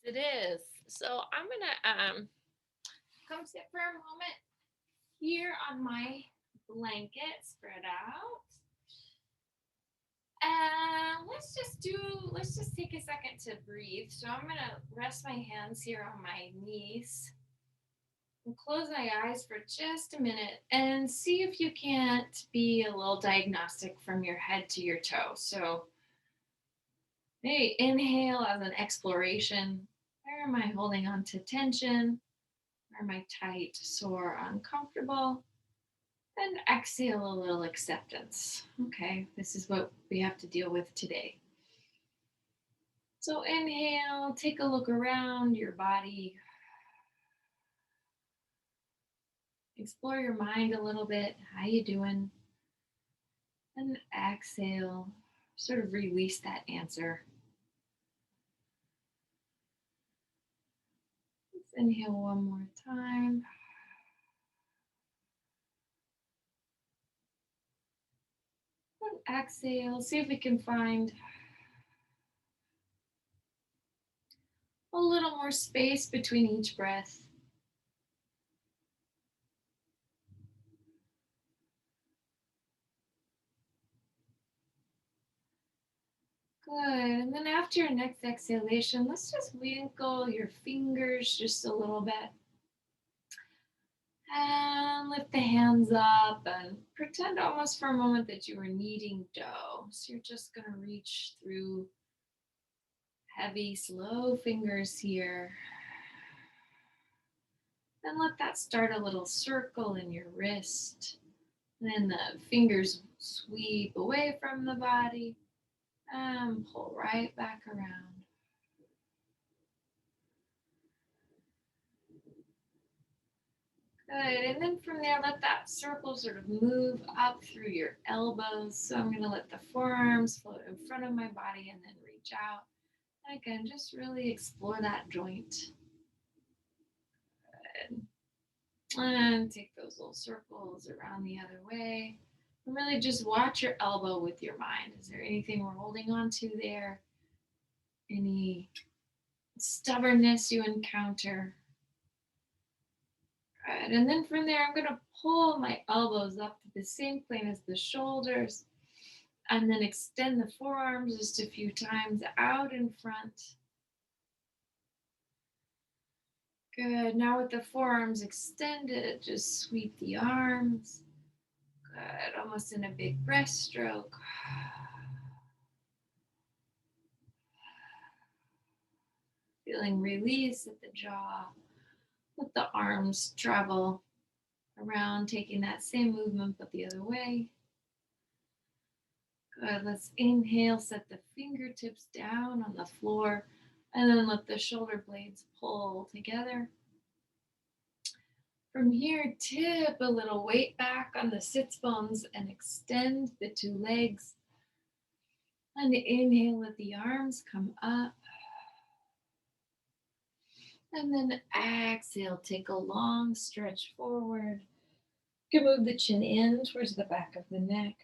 it is. So I'm gonna come sit for a moment here on my blanket, spread out. And let's just take a second to breathe. So I'm gonna rest my hands here on my knees and close my eyes for just a minute and see if you can't be a little diagnostic from your head to your toe. So maybe inhale as an exploration. Where am I holding on to tension? Where am I tight, sore, uncomfortable? And exhale a little acceptance. Okay, this is what we have to deal with today. So inhale, take a look around your body. Explore your mind a little bit. How you doing? And exhale, sort of release that answer. Let's inhale one more time. And exhale. See if we can find a little more space between each breath. Good. And then after your next exhalation, let's just winkle your fingers just a little bit. And lift the hands up and pretend almost for a moment that you are kneading dough. So you're just going to reach through heavy, slow fingers here. And let that start a little circle in your wrist. And then the fingers sweep away from the body and pull right back around. Good. And then from there, let that circle sort of move up through your elbows. So I'm going to let the forearms float in front of my body and then reach out. And again, just really explore that joint. Good. And take those little circles around the other way. And really just watch your elbow with your mind. Is there anything we're holding on to there? Any stubbornness you encounter? Good. And then from there, I'm going to pull my elbows up to the same plane as the shoulders. And then extend the forearms just a few times out in front. Good. Now with the forearms extended, just sweep the arms. Good. Almost in a big breaststroke. Feeling release at the jaw. Let the arms travel around, taking that same movement but the other way. Good. Let's inhale, set the fingertips down on the floor, and then let the shoulder blades pull together. From here, tip a little weight back on the sits bones and extend the two legs. And inhale, let the arms come up. And then exhale, take a long stretch forward. You can move the chin in towards the back of the neck.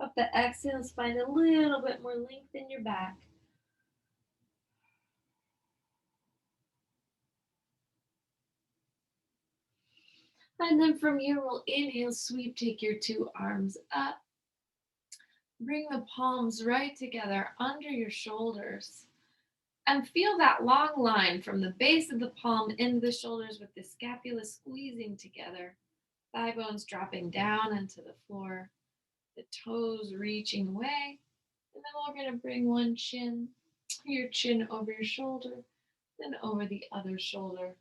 Up the exhales, find a little bit more length in your back. And then from here, we'll inhale, sweep, take your two arms up. Bring the palms right together under your shoulders. And feel that long line from the base of the palm into the shoulders with the scapula squeezing together. Thigh bones dropping down into the floor. The toes reaching away. And then we're going to bring your chin over your shoulder, then over the other shoulder.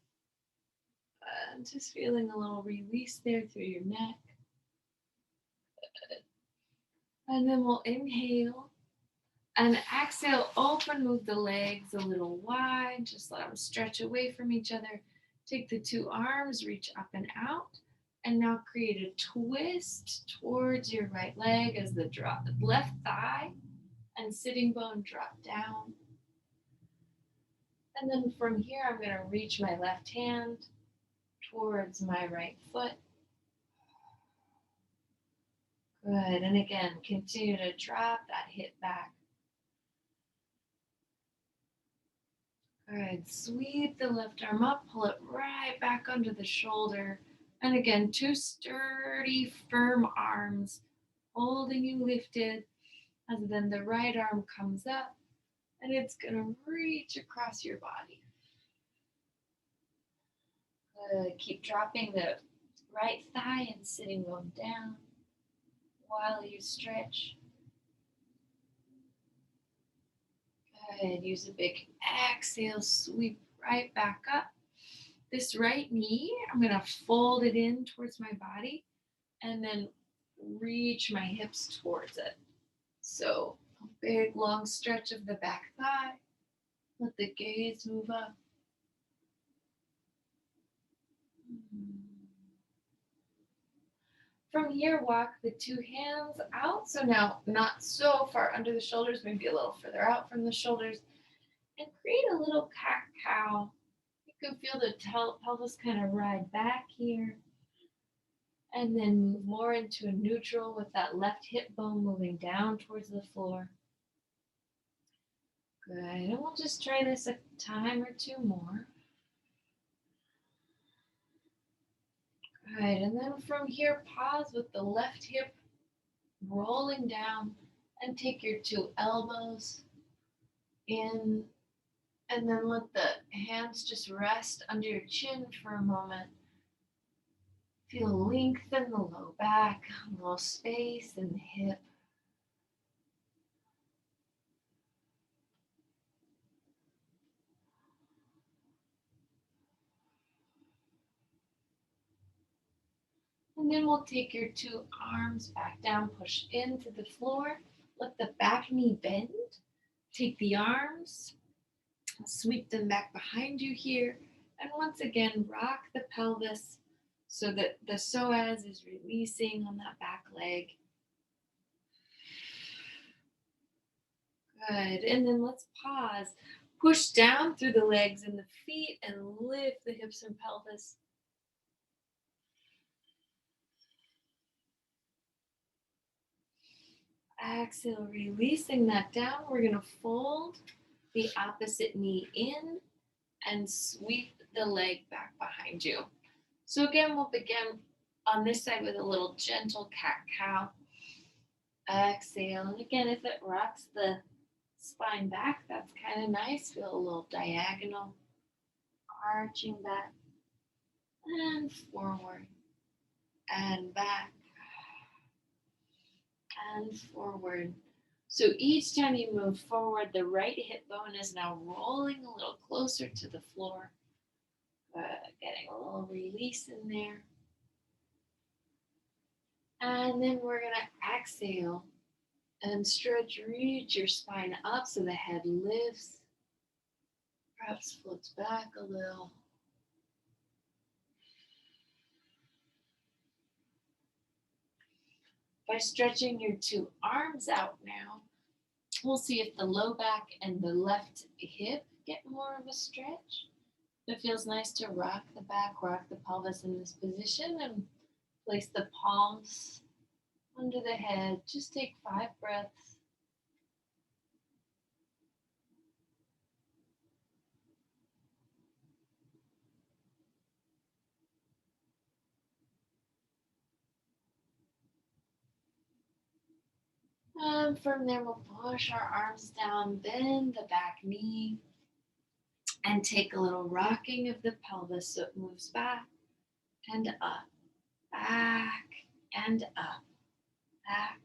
And just feeling a little release there through your neck. And then we'll inhale and exhale, open, move the legs a little wide. Just let them stretch away from each other. Take the two arms, reach up and out. And now create a twist towards your right leg as the left thigh and sitting bone drop down. And then from here, I'm going to reach my left hand towards my right foot. Good. And again, continue to drop that hip back. Good. Sweep the left arm up, pull it right back under the shoulder. And again, two sturdy, firm arms holding you lifted. And then the right arm comes up and it's going to reach across your body. Good. Keep dropping the right thigh and sitting bone down while you stretch. Good. Use a big exhale, sweep right back up. This right knee, I'm going to fold it in towards my body and then reach my hips towards it. So a big long stretch of the back thigh. Let the gaze move up. From here, walk the two hands out. So now not so far under the shoulders, maybe a little further out from the shoulders. And create a little cat-cow. You can feel the pelvis kind of ride back here. And then move more into a neutral with that left hip bone moving down towards the floor. Good. And we'll just try this a time or two more. Good. And then from here, pause with the left hip rolling down and take your two elbows in. And then let the hands just rest under your chin for a moment. Feel length in the low back, a little space in the hip. And then we'll take your two arms back down, push into the floor. Let the back knee bend. Take the arms, sweep them back behind you here. And once again, rock the pelvis so that the psoas is releasing on that back leg. Good. And then let's pause. Push down through the legs and the feet and lift the hips and pelvis. Exhale, releasing that down. We're going to fold the opposite knee in and sweep the leg back behind you. So again, we'll begin on this side with a little gentle cat-cow. Exhale. And again, if it rocks the spine back, that's kind of nice. Feel a little diagonal, arching back and forward and back and forward. So each time you move forward, the right hip bone is now rolling a little closer to the floor. Getting a little release in there. And then we're going to exhale and stretch, reach your spine up so the head lifts. Perhaps floats back a little. By stretching your two arms out now, we'll see if the low back and the left hip get more of a stretch. It feels nice to rock the back, rock the pelvis in this position, and place the palms under the head. Just take 5 breaths. And from there, we'll push our arms down, bend the back knee, and take a little rocking of the pelvis so it moves back and up, back and up, back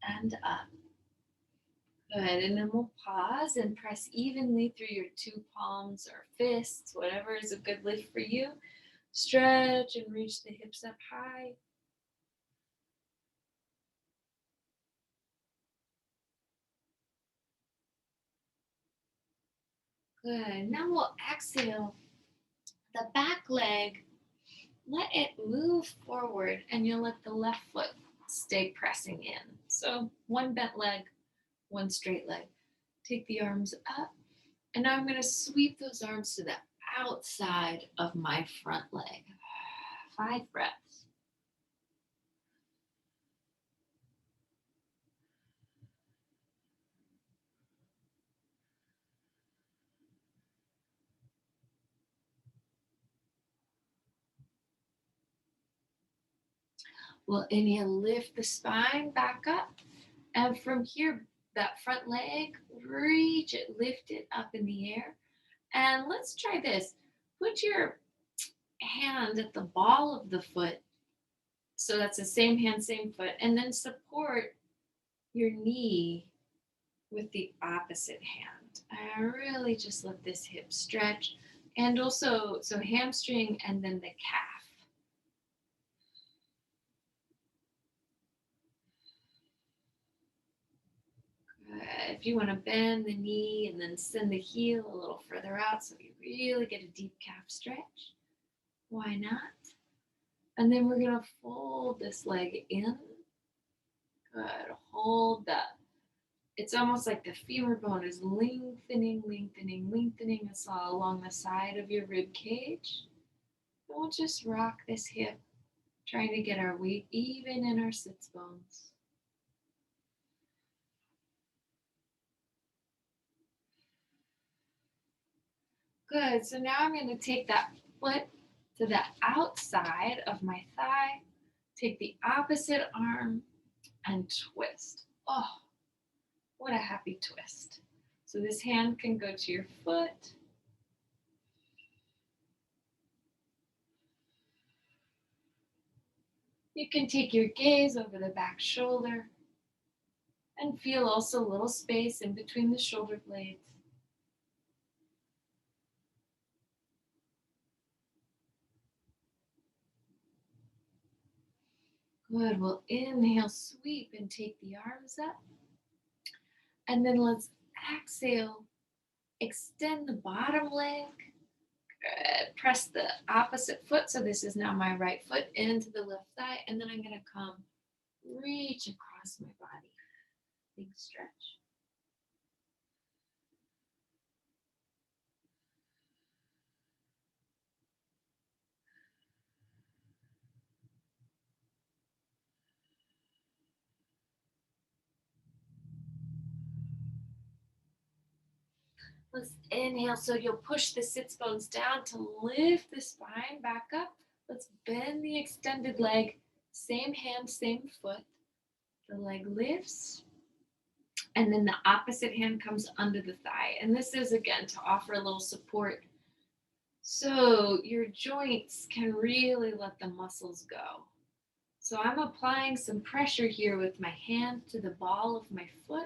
and up. Good. And then we'll pause and press evenly through your two palms or fists, whatever is a good lift for you. Stretch and reach the hips up high. Good. Now we'll exhale the back leg. Let it move forward and you'll let the left foot stay pressing in. So one bent leg, one straight leg. Take the arms up. And now I'm going to sweep those arms to the outside of my front leg. 5 breaths. We'll inhale, lift the spine back up. And from here, that front leg, reach it, lift it up in the air. And let's try this. Put your hand at the ball of the foot. So that's the same hand, same foot. And then support your knee with the opposite hand. And really just let this hip stretch. And also, so hamstring and then the calf. If you want to bend the knee and then send the heel a little further out so you really get a deep calf stretch, why not? And then we're going to fold this leg in. Good. Hold that. It's almost like the femur bone is lengthening, lengthening, lengthening us all along the side of your rib cage. And we'll just rock this hip, trying to get our weight even in our sits bones. Good. So now I'm going to take that foot to the outside of my thigh, take the opposite arm, and twist. Oh, what a happy twist. So this hand can go to your foot. You can take your gaze over the back shoulder and feel also a little space in between the shoulder blades. Good. We'll inhale, sweep, and take the arms up. And then let's exhale, extend the bottom leg. Good. Press the opposite foot. So this is now my right foot into the left thigh. And then I'm going to come reach across my body. Big stretch. Let's inhale. So you'll push the sits bones down to lift the spine back up. Let's bend the extended leg. Same hand, same foot. The leg lifts. And then the opposite hand comes under the thigh. And this is, again, to offer a little support so your joints can really let the muscles go. So I'm applying some pressure here with my hand to the ball of my foot.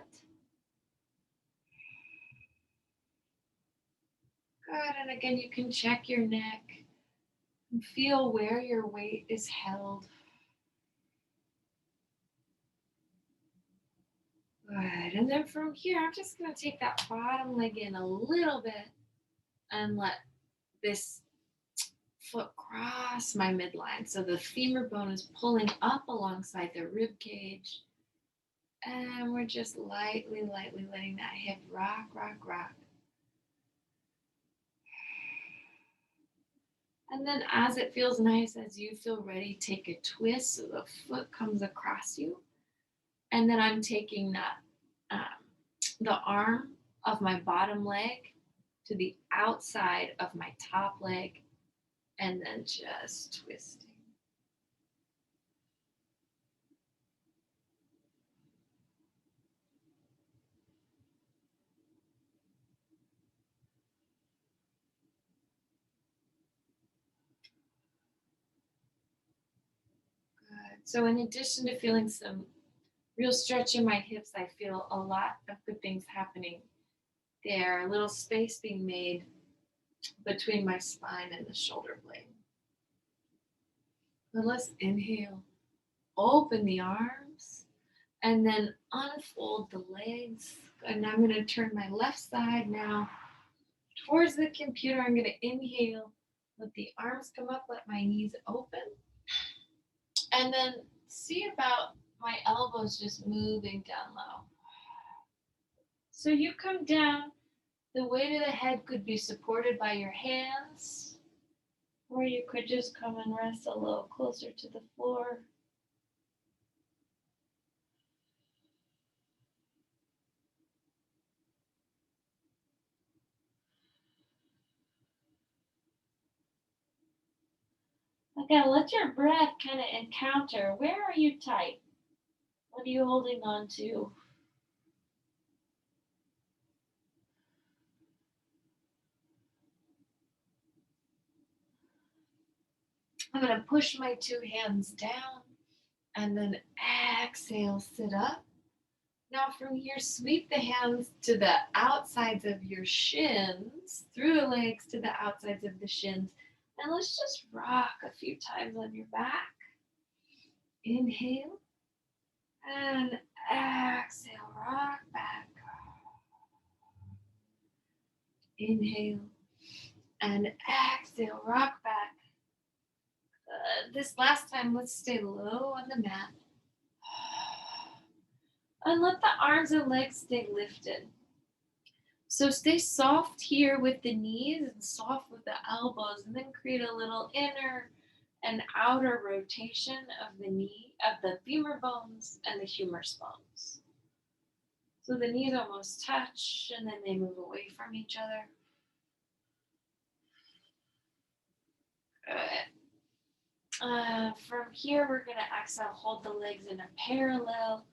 Good. And again, you can check your neck and feel where your weight is held. Good. And then from here, I'm just going to take that bottom leg in a little bit and let this foot cross my midline. So the femur bone is pulling up alongside the rib cage. And we're just lightly, lightly letting that hip rock, rock, rock. And then as it feels nice, as you feel ready, take a twist so the foot comes across you. And then I'm taking that the arm of my bottom leg to the outside of my top leg and then just twisting. Good. So in addition to feeling some real stretch in my hips, I feel a lot of good things happening there, a little space being made between my spine and the shoulder blade. But let's inhale, open the arms, and then unfold the legs. And I'm going to turn my left side now towards the computer. I'm going to inhale, let the arms come up, let my knees open, and then see about my elbows just moving down low. So you come down, the weight of the head could be supported by your hands, or you could just come and rest a little closer to the floor. Again, let your breath kind of encounter where are you tight? What are you holding on to? I'm going to push my two hands down and then exhale, sit up. Now from here, sweep the hands to the outsides of your shins, through the legs to the outsides of the shins. And let's just rock a few times on your back. Inhale and exhale, rock back. Inhale and exhale, rock back. This last time, let's stay low on the mat. And let the arms and legs stay lifted. So stay soft here with the knees and soft with the elbows, and then create a little inner and outer rotation of the knee, of the femur bones and the humerus bones. So the knees almost touch and then they move away from each other. Good. From here, we're going to exhale, hold the legs in a parallel.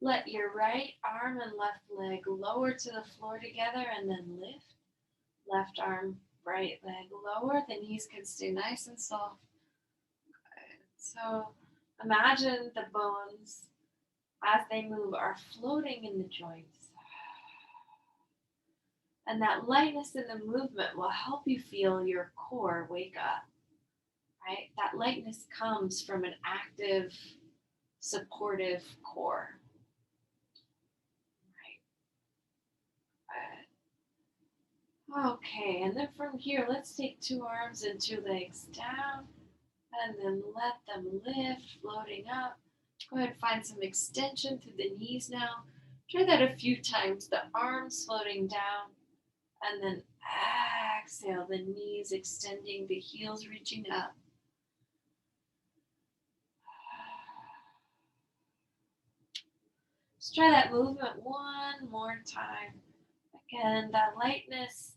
Let your right arm and left leg lower to the floor together and then lift. Left arm, right leg lower. The knees can stay nice and soft. Good. So imagine the bones as they move are floating in the joints. And that lightness in the movement will help you feel your core wake up. Right? That lightness comes from an active, supportive core. Right. Okay, and then from here, let's take two arms and two legs down, and then let them lift, floating up. Go ahead and find some extension through the knees now. Try that a few times. The arms floating down, and then exhale, the knees extending, the heels reaching up. Let's try that movement one more time. Again, that lightness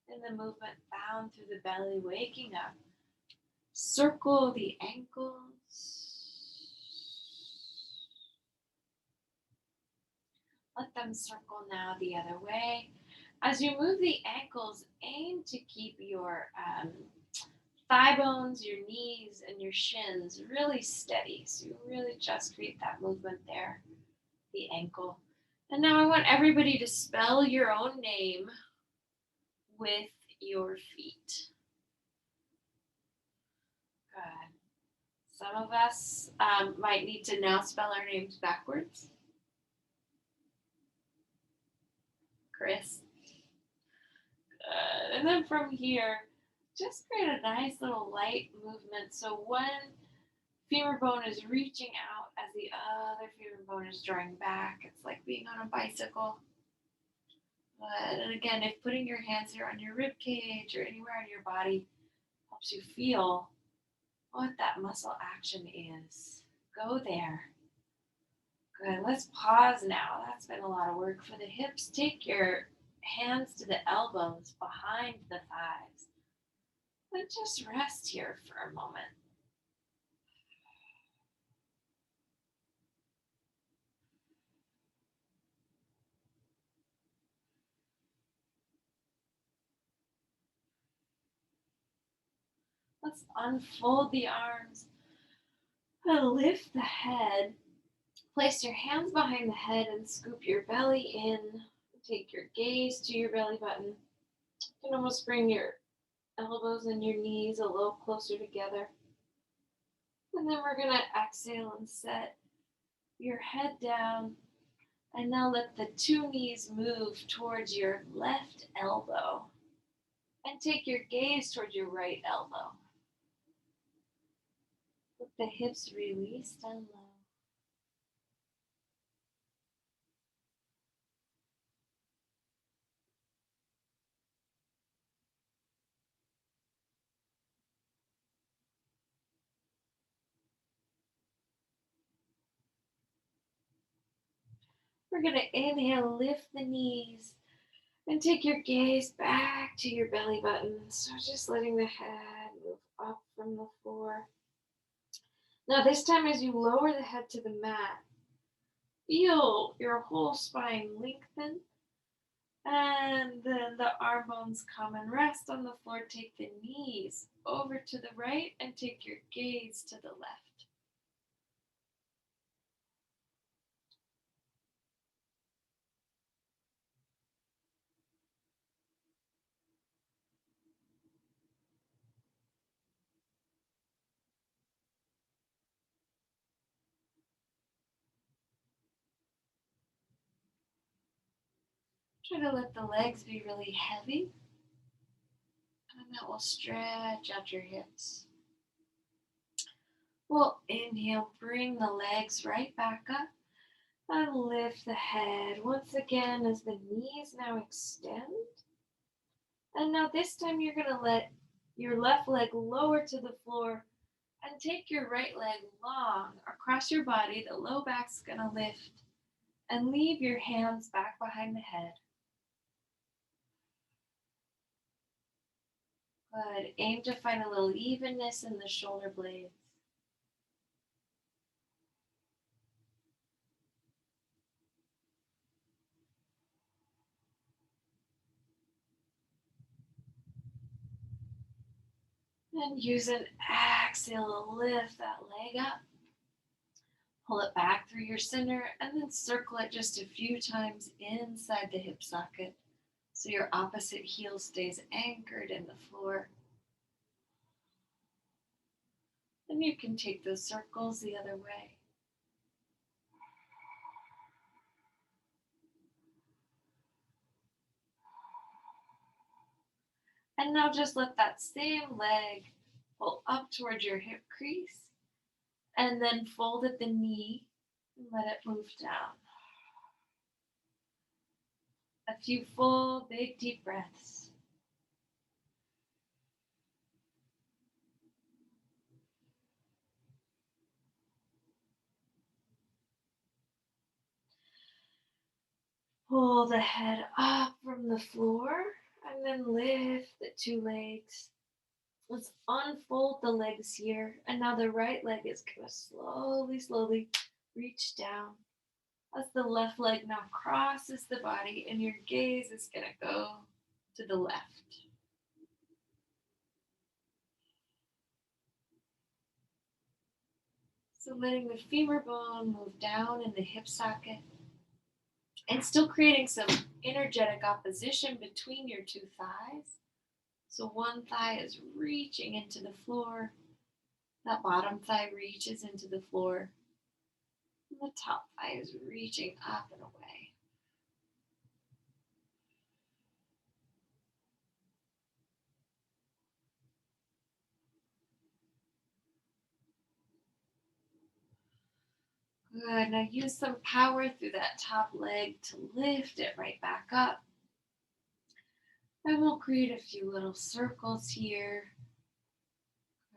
in the movement bound through the belly, waking up. Circle the ankles. Let them circle now the other way. As you move the ankles, aim to keep your thigh bones, your knees, and your shins really steady. So you really just create that movement there, the ankle. And now I want everybody to spell your own name with your feet. Good. Some of us might need to now spell our names backwards. Chris. Good. And then from here, just create a nice little light movement. So one femur bone is reaching out as the other femur bone is drawing back. It's like being on a bicycle. And again, if putting your hands here on your rib cage or anywhere on your body helps you feel what that muscle action is, go there. Good. Let's pause now. That's been a lot of work for the hips. Take your hands to the elbows behind the thighs. And just rest here for a moment. Let's unfold the arms and lift the head. Place your hands behind the head and scoop your belly in. Take your gaze to your belly button. You can almost bring your elbows and your knees a little closer together. And then we're going to exhale and set your head down. And now let the two knees move towards your left elbow. And take your gaze towards your right elbow. Let the hips release down low. We're going to inhale, lift the knees, and take your gaze back to your belly button. So just letting the head move up from the floor. Now, this time, as you lower the head to the mat, feel your whole spine lengthen, and then the arm bones come and rest on the floor. Take the knees over to the right and take your gaze to the left. Try to let the legs be really heavy, and that will stretch out your hips. We'll inhale, bring the legs right back up, and lift the head once again as the knees now extend. And now this time you're going to let your left leg lower to the floor and take your right leg long across your body. The low back's going to lift and leave your hands back behind the head. Good. Aim to find a little evenness in the shoulder blades. And use an exhale to lift that leg up. Pull it back through your center and then circle it just a few times inside the hip socket so your opposite heel stays anchored in the floor. Then you can take those circles the other way. And now just let that same leg pull up towards your hip crease and then fold at the knee and let it move down. A few full, big, deep breaths. Pull the head up from the floor and then lift the two legs. Let's unfold the legs here. And now the right leg is going to slowly, slowly reach down as the left leg now crosses the body and your gaze is going to go to the left. So letting the femur bone move down in the hip socket and still creating some energetic opposition between your two thighs. So one thigh is reaching into the floor, that bottom thigh reaches into the floor, and the top thigh is reaching up and away. Good. Now use some power through that top leg to lift it right back up. And we'll create a few little circles here.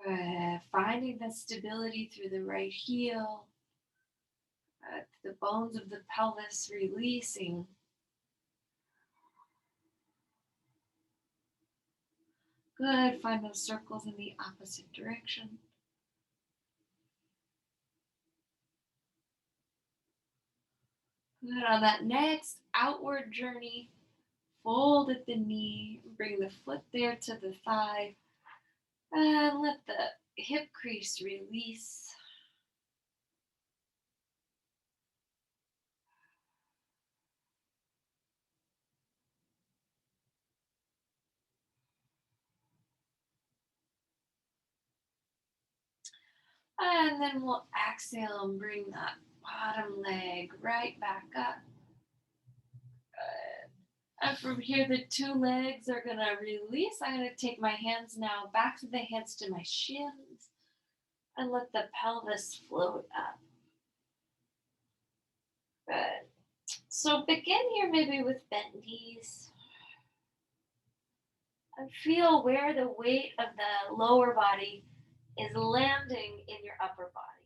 Good. Finding the stability through the right heel. The bones of the pelvis releasing. Good. Find those circles in the opposite direction. Good. On that next outward journey, fold at the knee, bring the foot there to the thigh, and let the hip crease release. And then we'll exhale and bring that bottom leg right back up. Good. And from here, the two legs are going to release. I'm going to take my hands now back to the hands to my shins and let the pelvis float up. Good. So begin here maybe with bent knees. And feel where the weight of the lower body is landing in your upper body.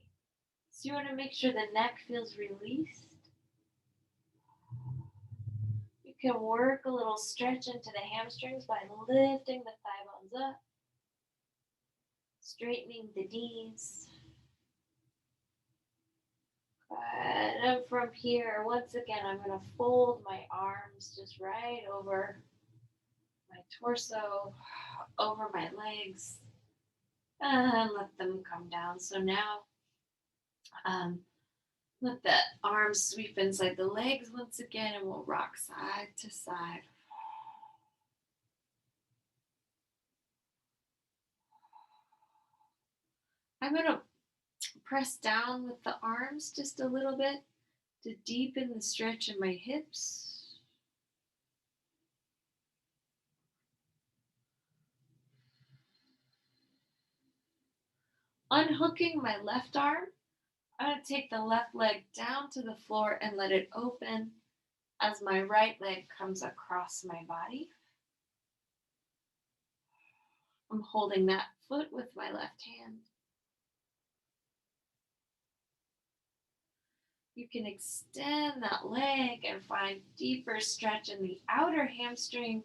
So you want to make sure the neck feels released. You can work a little stretch into the hamstrings by lifting the thigh bones up, straightening the knees. And from here, once again, I'm going to fold my arms just right over my torso, over my legs, and let them come down. So now, um, let the arms sweep inside the legs once again, and we'll rock side to side. I'm going to press down with the arms just a little bit to deepen the stretch in my hips. Unhooking my left arm, I'm going to take the left leg down to the floor and let it open as my right leg comes across my body. I'm holding that foot with my left hand. You can extend that leg and find deeper stretch in the outer hamstring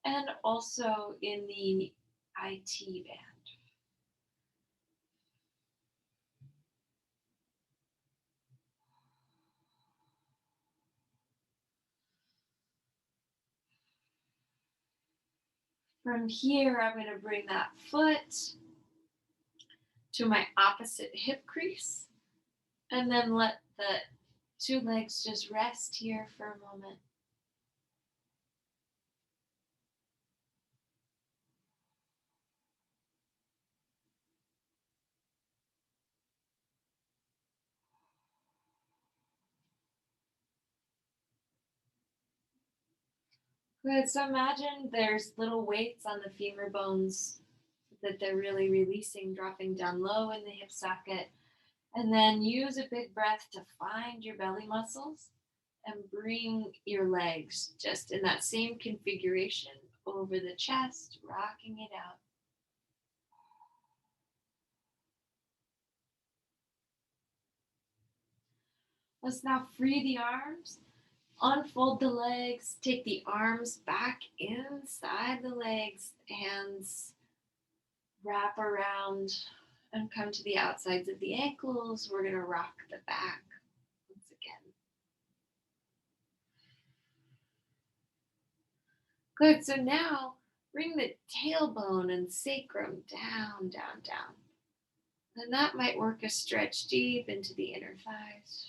and also in the IT band. From here, I'm going to bring that foot to my opposite hip crease and then let the two legs just rest here for a moment. Good. So imagine there's little weights on the femur bones that they're really releasing, dropping down low in the hip socket. And then use a big breath to find your belly muscles and bring your legs just in that same configuration over the chest, rocking it out. Let's now free the arms, unfold the legs, take the arms back inside the legs, hands wrap around and come to the outsides of the ankles. We're going to rock the back once again. Good. So now bring the tailbone and sacrum down, down, down. And that might work a stretch deep into the inner thighs.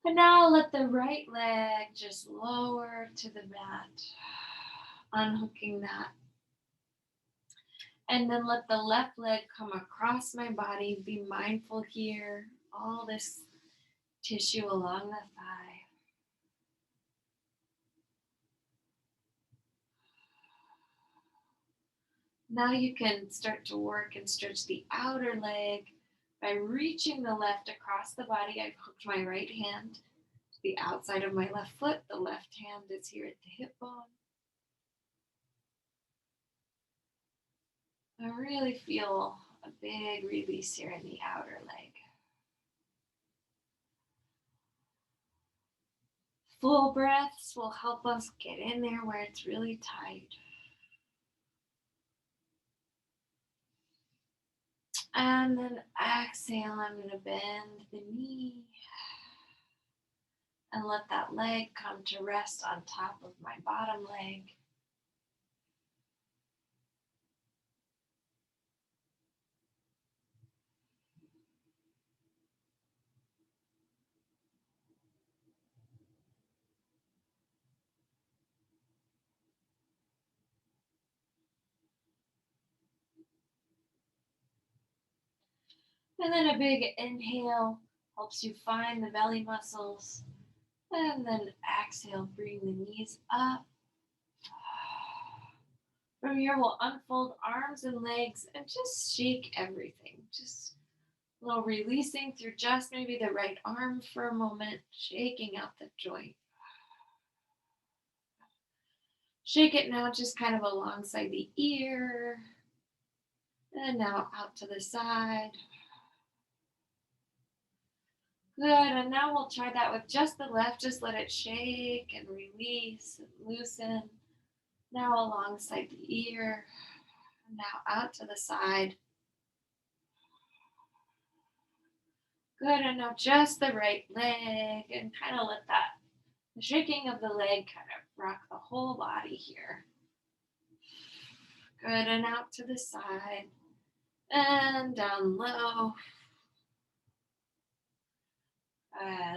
And now let the right leg just lower to the mat, unhooking that. And then let the left leg come across my body. Be mindful here, all this tissue along the thigh. Now you can start to work and stretch the outer leg by reaching the left across the body. I've hooked my right hand to the outside of my left foot. The left hand is here at the hip bone. I really feel a big release here in the outer leg. Full breaths will help us get in there where it's really tight. And then exhale, I'm going to bend the knee and let that leg come to rest on top of my bottom leg. And then a big inhale helps you find the belly muscles. And then exhale, bring the knees up. From here, we'll unfold arms and legs and just shake everything. Just a little releasing through just maybe the right arm for a moment, shaking out the joint. Shake it now just kind of alongside the ear. And now out to the side. Good, and now we'll try that with just the left. Just let it shake and release and loosen. Now alongside the ear. Now out to the side. Good, and now just the right leg, and kind of let that the shaking of the leg kind of rock the whole body here. Good, and out to the side and down low.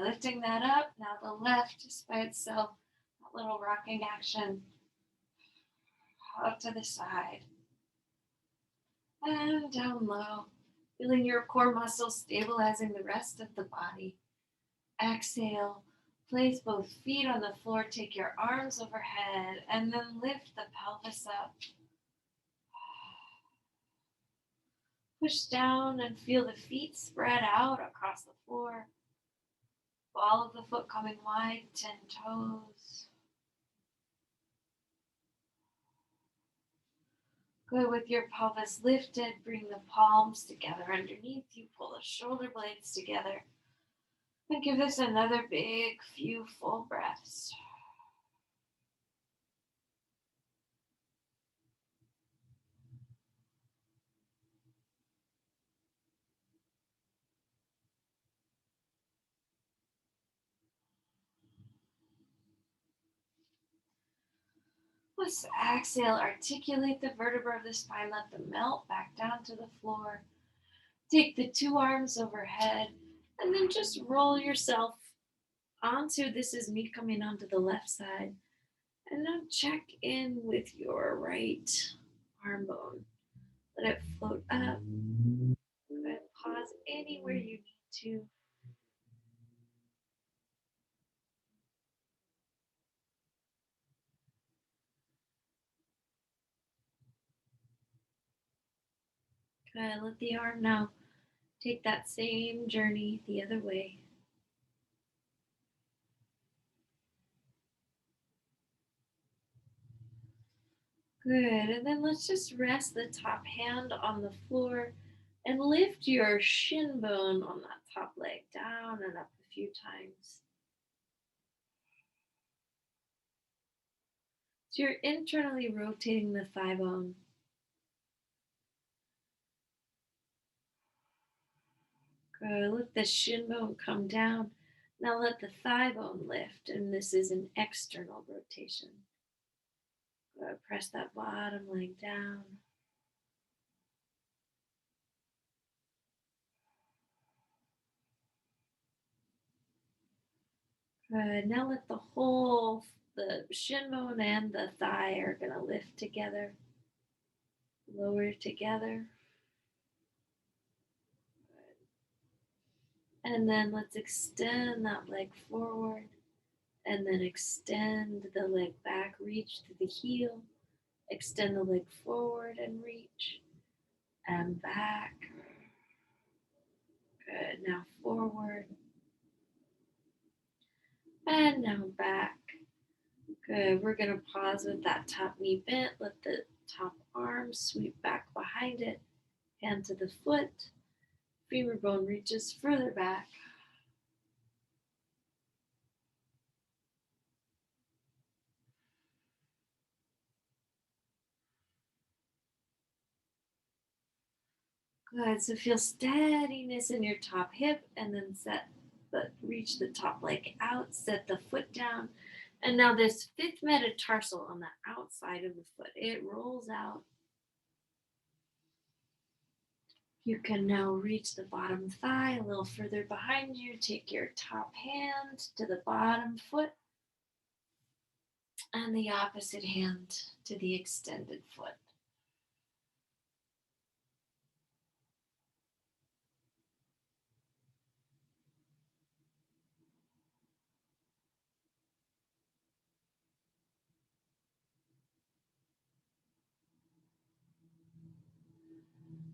Lifting that up. Now the left just by itself. That little rocking action. Up to the side and down low. Feeling your core muscles stabilizing the rest of the body. Exhale. Place both feet on the floor. Take your arms overhead and then lift the pelvis up. Push down and feel the feet spread out across the floor. Ball of the foot coming wide, 10 toes. Good, with your pelvis lifted, bring the palms together underneath you. Pull the shoulder blades together. And give this another big few full breaths. Let's exhale, articulate the vertebra of the spine, let them melt back down to the floor. Take the two arms overhead and then just roll yourself onto, this is me coming onto the left side. And now check in with your right arm bone. Let it float up. Good. Pause anywhere you need to. Good. Let the arm now take that same journey the other way. Good. And then let's just rest the top hand on the floor and lift your shin bone on that top leg down and up a few times. So you're internally rotating the thigh bone. Good. Let the shin bone come down. Now let the thigh bone lift, and this is an external rotation. Good. Press that bottom leg down. Good. Now let the shin bone and the thigh are going to lift together. Lower together. And then let's extend that leg forward and then extend the leg back, reach to the heel, extend the leg forward and reach and back. Good. Now forward and now back. Good. We're going to pause with that top knee bent. Let the top arm sweep back behind it, hand to the foot. Femur bone reaches further back. Good. So feel steadiness in your top hip and then reach the top leg out, set the foot down. And now this fifth metatarsal on the outside of the foot, it rolls out. You can now reach the bottom thigh a little further behind you. Take your top hand to the bottom foot and the opposite hand to the extended foot.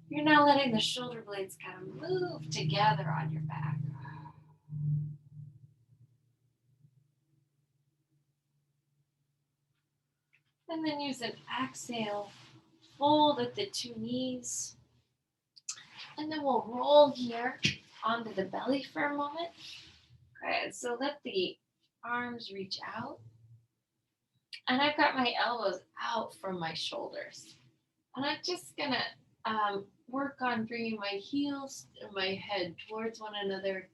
You're now letting the shoulder blades kind of move together on your back. And then use an exhale, fold at the two knees. And then we'll roll here onto the belly for a moment. Good. So let the arms reach out. And I've got my elbows out from my shoulders. And I'm just going to work on bringing my heels and my head towards one another.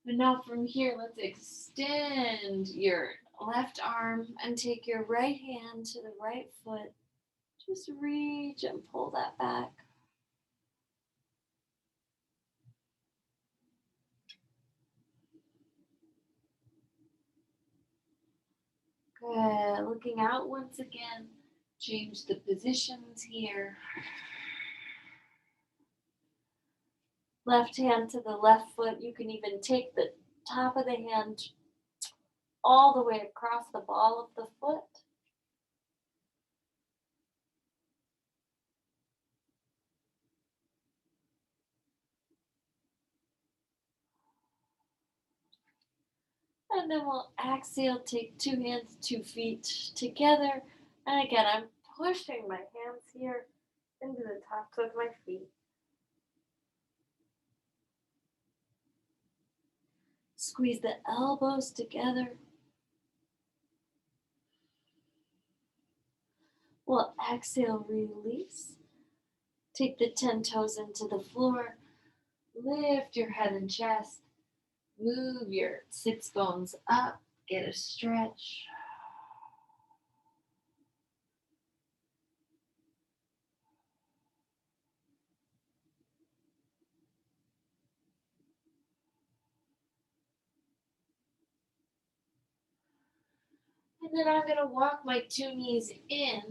And now from here, let's extend your left arm and take your right hand to the right foot. Just reach and pull that back. Good. Looking out once again. Change the positions here. Left hand to the left foot. You can even take the top of the hand all the way across the ball of the foot. And then we'll exhale, take two hands, 2 feet together. And again, I'm pushing my hands here into the tops of my feet. Squeeze the elbows together. We'll exhale, release. Take the 10 toes into the floor. Lift your head and chest. Move your sits bones up. Get a stretch. And then I'm going to walk my 2 knees in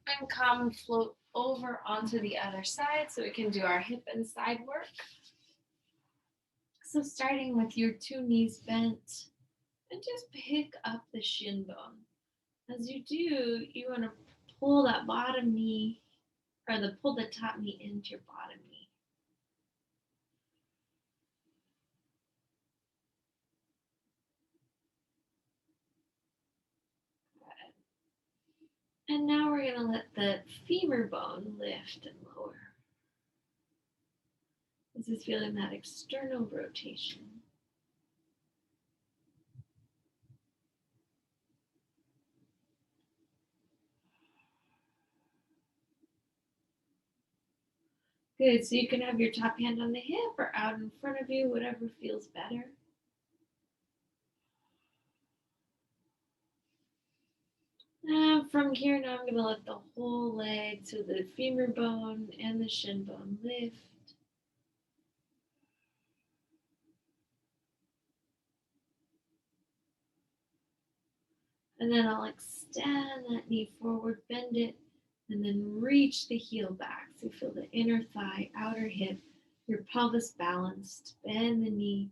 and come float over onto the other side so we can do our hip and side work. So starting with your 2 knees bent, and just pick up the shin bone. As you do, you want to pull that bottom knee, or pull the top knee into your bottom knee. Good. And now we're going to let the femur bone lift and lower. This is feeling that external rotation. Good, so you can have your top hand on the hip or out in front of you, whatever feels better. From here now I'm going to let the whole leg, so the femur bone and the shin bone lift. And then I'll extend that knee forward, bend it, and then reach the heel back. So feel the inner thigh, outer hip, your pelvis balanced. Bend the knee,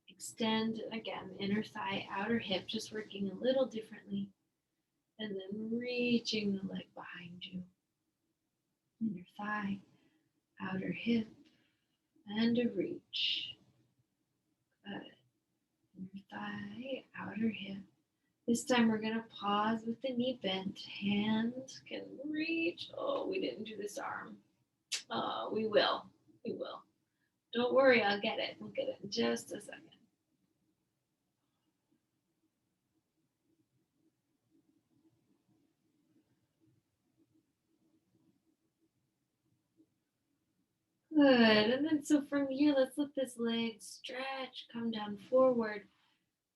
extend again, inner thigh, outer hip, just working a little differently. And then reaching the leg behind you. Inner thigh, outer hip, and a reach. Good. Inner thigh, outer hip. This time we're going to pause with the knee bent. Hands can reach. Oh, we didn't do this arm. We will. We will. Don't worry, I'll get it. We'll get it in just a second. Good. And then so from here, let's let this leg stretch, come down forward.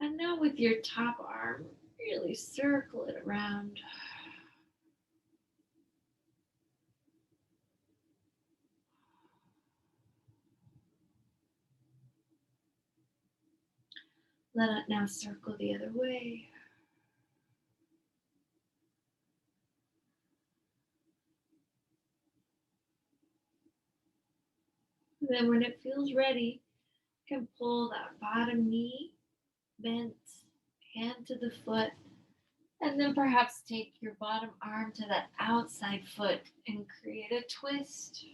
And now with your top arm, really circle it around. Let it now circle the other way. And then when it feels ready, you can pull that bottom knee bent, hand to the foot, and then perhaps take your bottom arm to that outside foot and create a twist.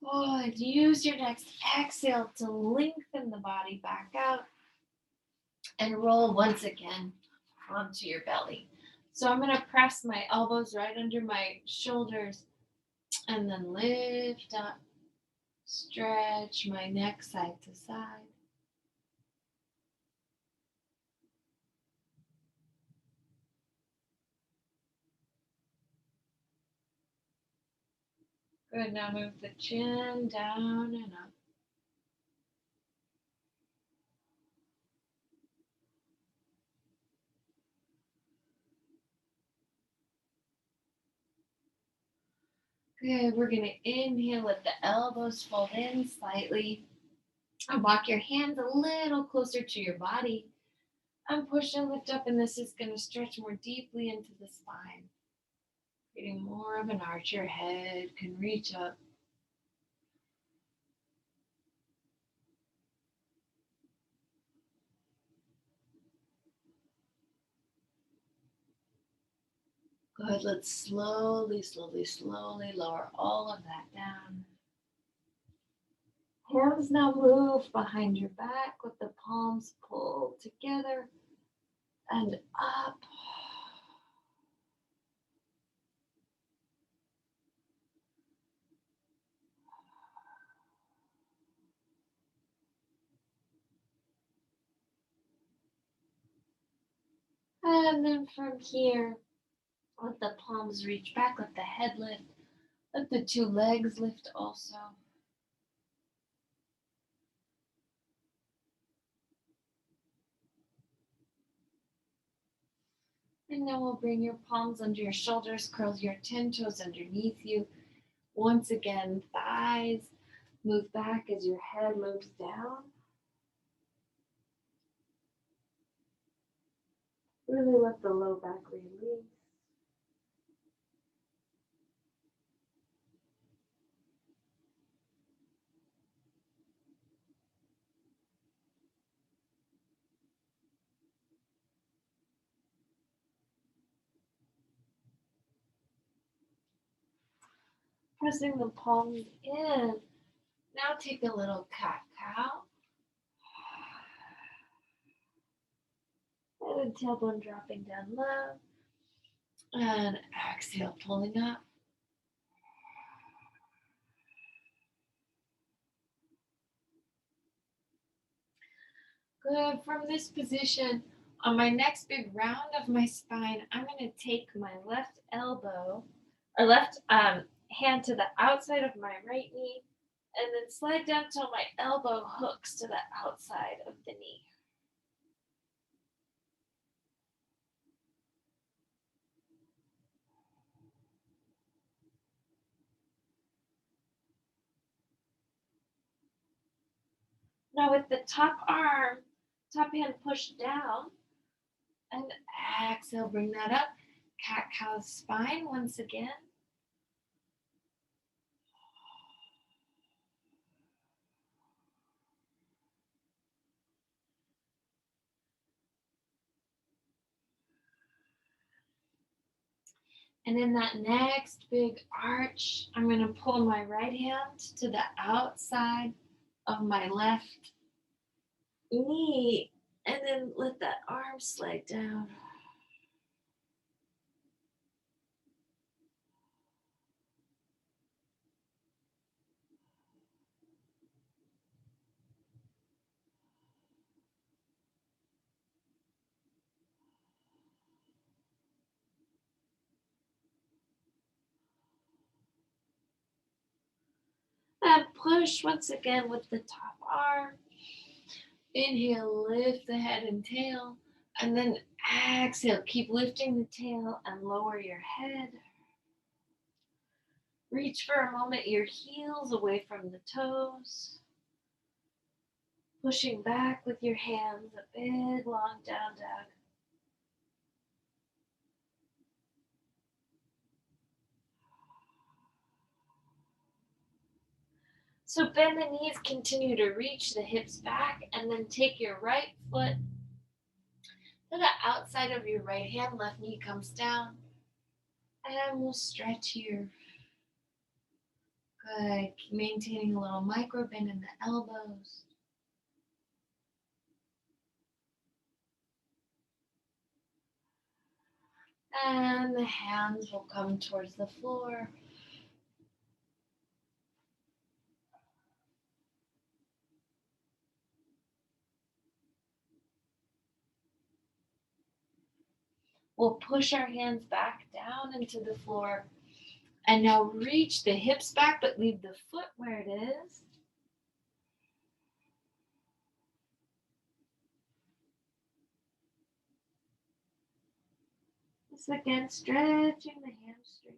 Oh, and use your next exhale to lengthen the body back out and roll once again onto your belly. So I'm going to press my elbows right under my shoulders and then lift up, stretch my neck side to side. Good. Now move the chin down and up. Good. We're going to inhale, let the elbows fold in slightly. And walk your hands a little closer to your body. And push and lift up, and this is going to stretch more deeply into the spine. Creating more of an arch. Your head can reach up. Good. Let's slowly, slowly, slowly lower all of that down. Hands now move behind your back with the palms pulled together and up. And then from here, let the palms reach back, let the head lift, let the two legs lift also. And now we'll bring your palms under your shoulders, curl your 10 toes underneath you. Once again, thighs move back as your head moves down. Really let the low back release. Pressing the palms in. Now take a little cat-cow. And tailbone dropping down low. And exhale, pulling up. Good. From this position, on my next big round of my spine, I'm going to take my left elbow or left hand to the outside of my right knee and then slide down till my elbow hooks to the outside of the knee. Now with the top hand pushed down, and exhale, bring that up. Cat-cow spine once again. And in that next big arch, I'm going to pull my right hand to the outside of my left knee and then let that arm slide down. And push once again with the top arm. Inhale, lift the head and tail. And then exhale, keep lifting the tail and lower your head. Reach for a moment your heels away from the toes. Pushing back with your hands, a big long down dog. So bend the knees, continue to reach the hips back, and then take your right foot to the outside of your right hand, left knee comes down. And we'll stretch here. Good. Maintaining a little micro bend in the elbows. And the hands will come towards the floor. We'll push our hands back down into the floor. And now reach the hips back, but leave the foot where it is. Once again, stretching the hamstring.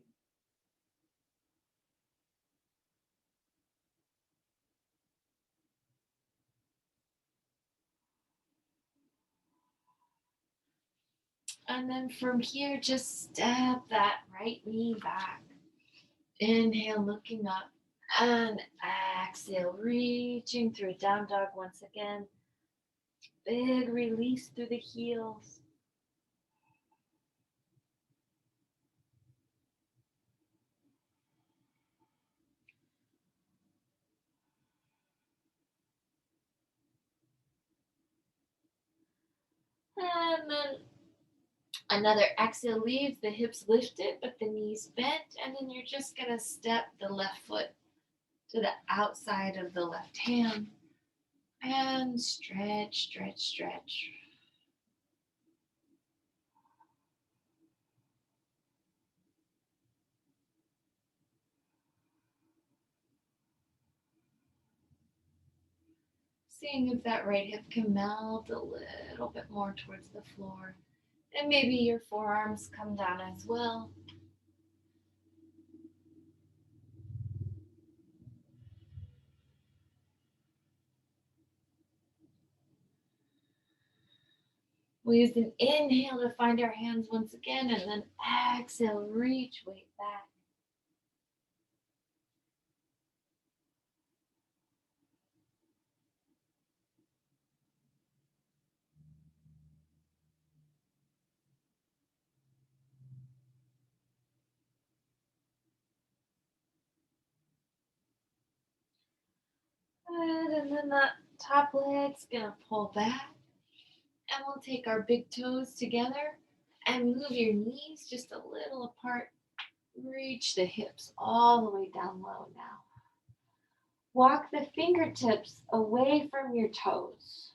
And then from here, just step that right knee back. Inhale, looking up. And exhale, reaching through down dog once again. Big release through the heels. And then another exhale leaves the hips lifted, but the knees bent. And then you're just going to step the left foot to the outside of the left hand. And stretch, stretch, stretch. Seeing if that right hip can melt a little bit more towards the floor. And maybe your forearms come down as well. We'll use an inhale to find our hands once again, and then exhale, reach weight back. Good, and then the top leg's gonna pull back, and we'll take our big toes together and move your knees just a little apart. Reach the hips all the way down low now. Walk the fingertips away from your toes.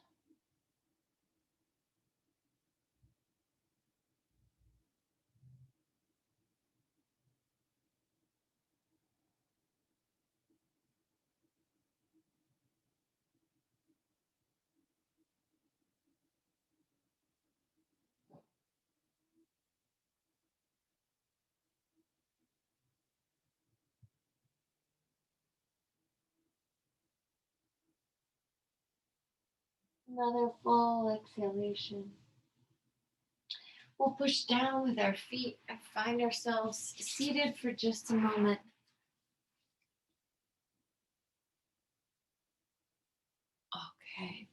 Another full exhalation. We'll push down with our feet and find ourselves seated for just a moment. Okay.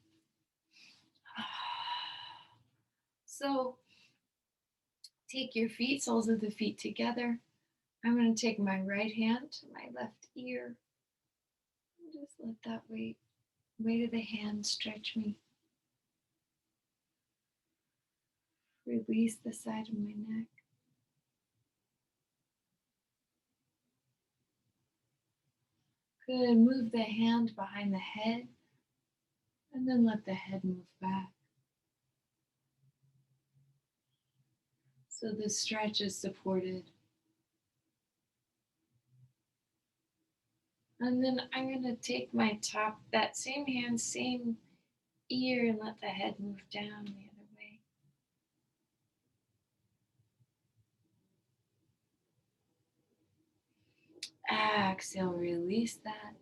So take your feet, soles of the feet together. I'm going to take my right hand to my left ear. And just let that weight of the hand stretch me. Release the side of my neck. Good. Move the hand behind the head. And then let the head move back. So the stretch is supported. And then I'm going to take my top, that same hand, same ear, and let the head move down the other way. Exhale, release that.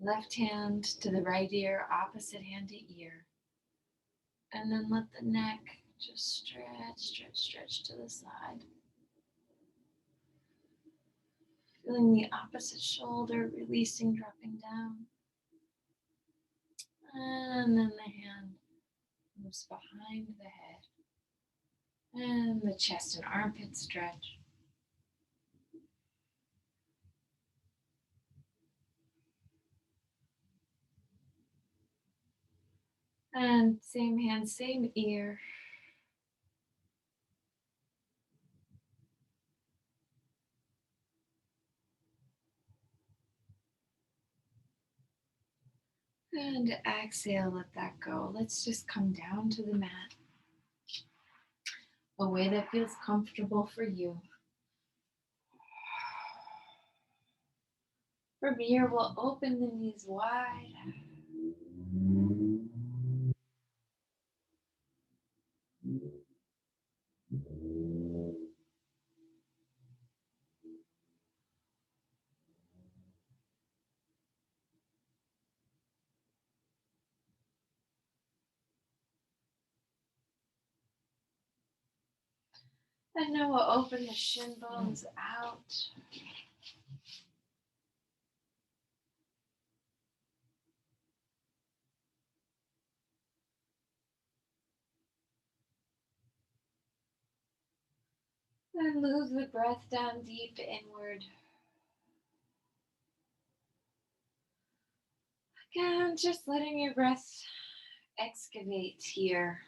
Left hand to the right ear, opposite hand to ear. And then let the neck just stretch, stretch, stretch to the side. Feeling the opposite shoulder, releasing, dropping down. And then the hand moves behind the head. And the chest and armpit stretch. And same hand, same ear. And exhale, let that go. Let's just come down to the mat, a way that feels comfortable for you. From here, we'll open the knees wide. And now we'll open the shin bones out. And move the breath down deep inward. Again, just letting your breath excavate here.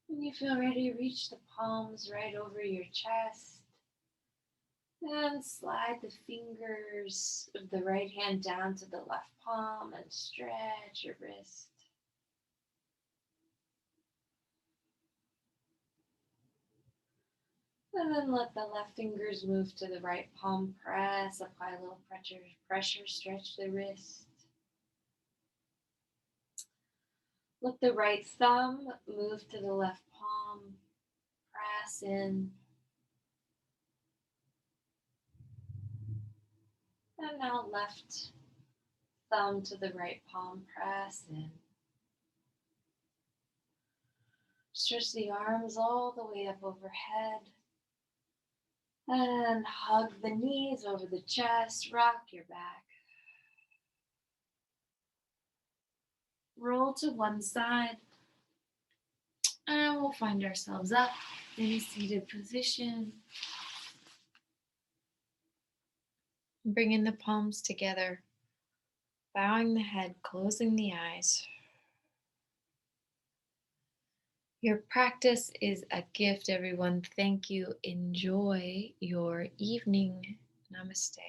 When you feel ready, reach the palms right over your chest. And slide the fingers of the right hand down to the left palm and stretch your wrist. And then let the left fingers move to the right palm, press, apply a little pressure, stretch the wrist. Let the right thumb move to the left palm, press in. And now left thumb to the right palm, press in. Stretch the arms all the way up overhead. And hug the knees over the chest, rock your back. Roll to one side, and we'll find ourselves up in a seated position. Bringing the palms together, bowing the head, closing the eyes. Your practice is a gift, everyone. Thank you. Enjoy your evening. Namaste.